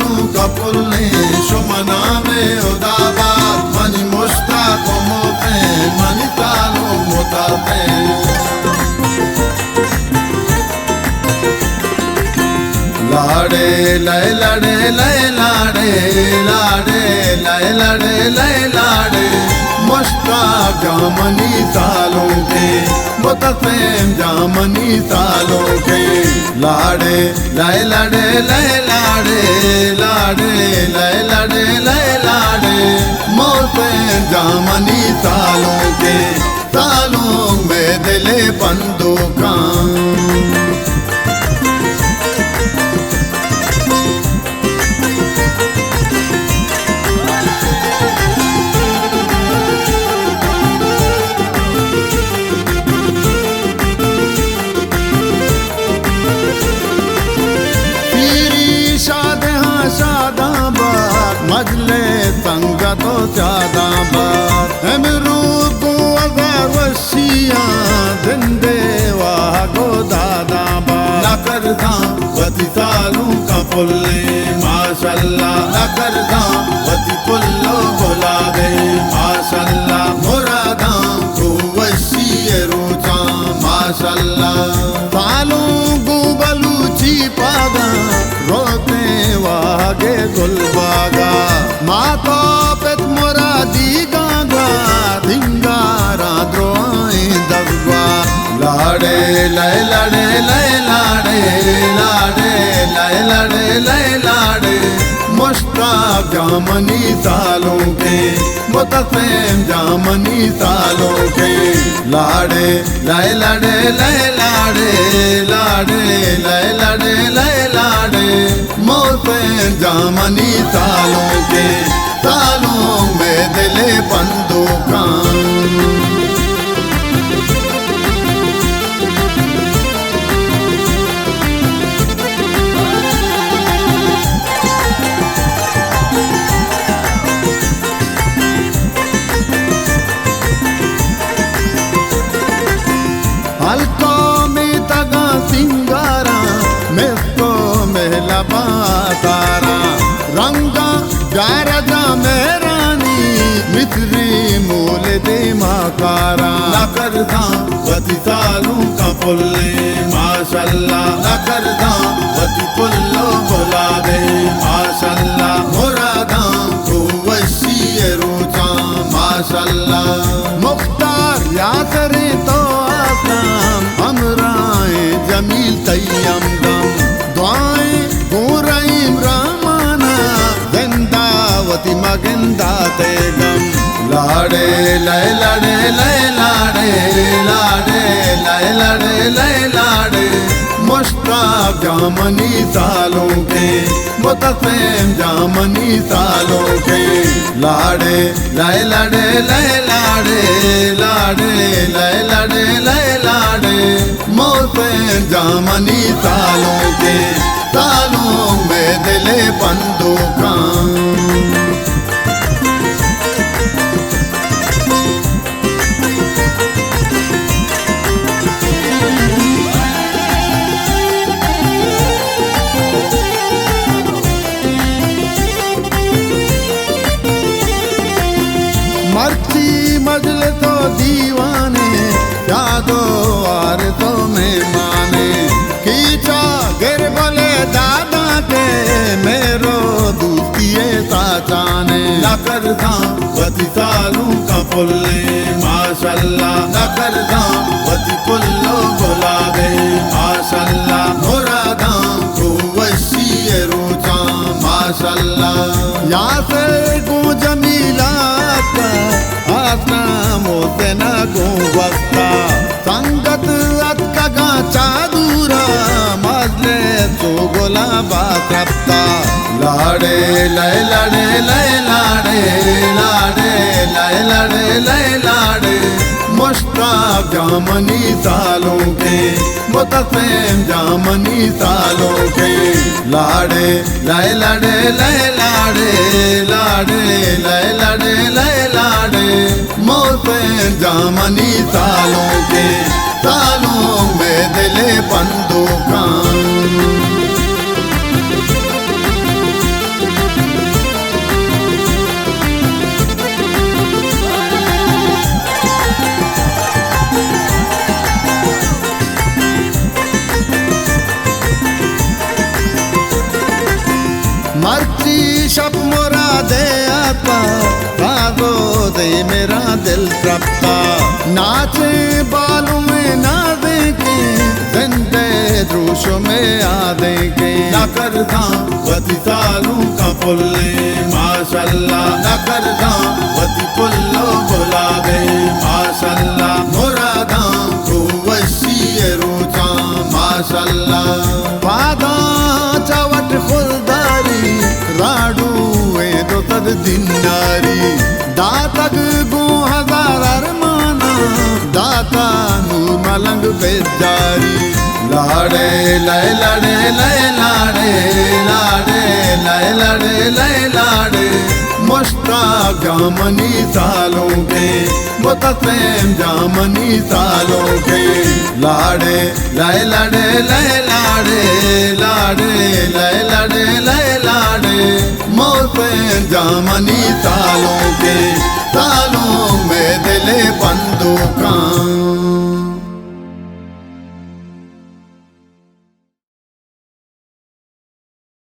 सालों का पुल्ले शुमना में उदाबा मनी मुश्ता को मोते मनी सालों मोताते लाडे लय लाडे लय लाडे लाडे लय लाडे लय लाडे मुश्ताक जामनी सालों के मुतफ़ेम जामनी सालों के लाडे लय लाडे लय लाडे लाडे लय लाडे लय लाडे मुतफ़ेम जामनी सालों के सालों में दिले बंदूका मजले संगतो चादाबाद अमरूद को अगर वशिया जिंदे वाह को दादाबाद न करदा वती सालों का पुल्ले माशाल्लाह न करदा वती पुल्लो बोला दे माशाल्लाह मुरादा को वशिया रोचा माशाल्लाह सालों को बलूची पागा रोते वागे गुलबागा माता पेट मुरादी गागा धिंगारा द्रोई दबवा लाडे लय लाडे लय लाडे लाडे लय लाडे लय लाडे मुश्ताक जामनी सालों के मुतफ़ेम जामनी सालों के लाडे लय लाडे लय लाडे लाडे लय लाडे लय लाडे मुतफ़ेम जामनी सालों के सालों में दिले बंदूका हल्को में तगा सिंगारा मेको महला बातारा रंगा गारजा मेरानी मित्री मूल दे माकारा न करदा वती सालों का पुल्ले माशाल्लाह न करदा वती पुल्लो बोला दे माशाल्लाह मुरादा को वशिया रोचा माशाल्लाह मुख्तार यासरे तो हमराए जमील तय्यम दम दुआएं गोराइम रामाना जिंदावती मगिंदा तेगम लाडे लय लाडे लय लाडे लाडे लय लाडे लय लाडे मुश्ताक जामनी सालों के मुतफ़ेम जामनी सालों के लाडे लय लाडे लय लाडे लाडे लय लाडे लय लाडे मुतफ़ेम जामनी सालों के सालों में दिले बंदूका मर्ची मजल तो दीवाने यादो आर तो मेहमाने कीचा गिर बोले दादा के मेरो दूतिए साचाने न करदा वती सालों का पुल्ले माशाल्लाह न करदा वती पुल्लो बोला दे माशाल्लाह मुरादा को वशिया रोचा माशाल्लाह यासे को जमीला आसना मोते न गो वक्ता संगत अतका चादूरा मजले तो गोला बात्रप्ता लाडे लय लाडे लय लाडे लाडे लय लाडे लय लाडे मुश्ताक जामनी सालों के मुतफ़ेम जामनी सालों के लाडे लय लाडे लय लाडे लाडे लय लाडे लय लाडे मुतफ़ेम जामनी सालों के सालों में दिले बंदूका हरची शब मोरा दे आता राजो दे मेरा दिल रखता नाचे बालों में ना देंगे जिंदे द्रोशों में आ देंगे ना करदा वती सालों का पुल्ले माशाल्लाह ना करदा वती पुल्लो बुलावे माशाल्लाह मुरादा तू वसी रोचा माशाल्लाह वादा चावट खुलदारी राडू दो तद दिनारी दातक गो हजार अरमाना दाता नूर मलंग बेजारी लाड़े लय लाड़े लय लाड़े लाड़े लय लाड़े लय लाड़े मुश्ताक जामनी सालों के मुतसम जामनी सालों के लाड़े लय लाड़े लय लाड़े लाड़े लय लाड़े लय लाड़े मुतसम जामनी सालों के सालों में दिले बंदूकां